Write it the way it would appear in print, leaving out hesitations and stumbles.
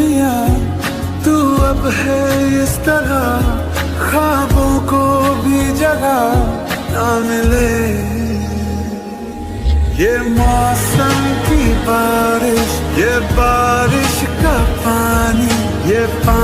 लिया तू अब है इस तरह, ख्वाबों को भी जगह ना मिले। ये मौसम की बारिश, ये बारिश का पानी, ये पानी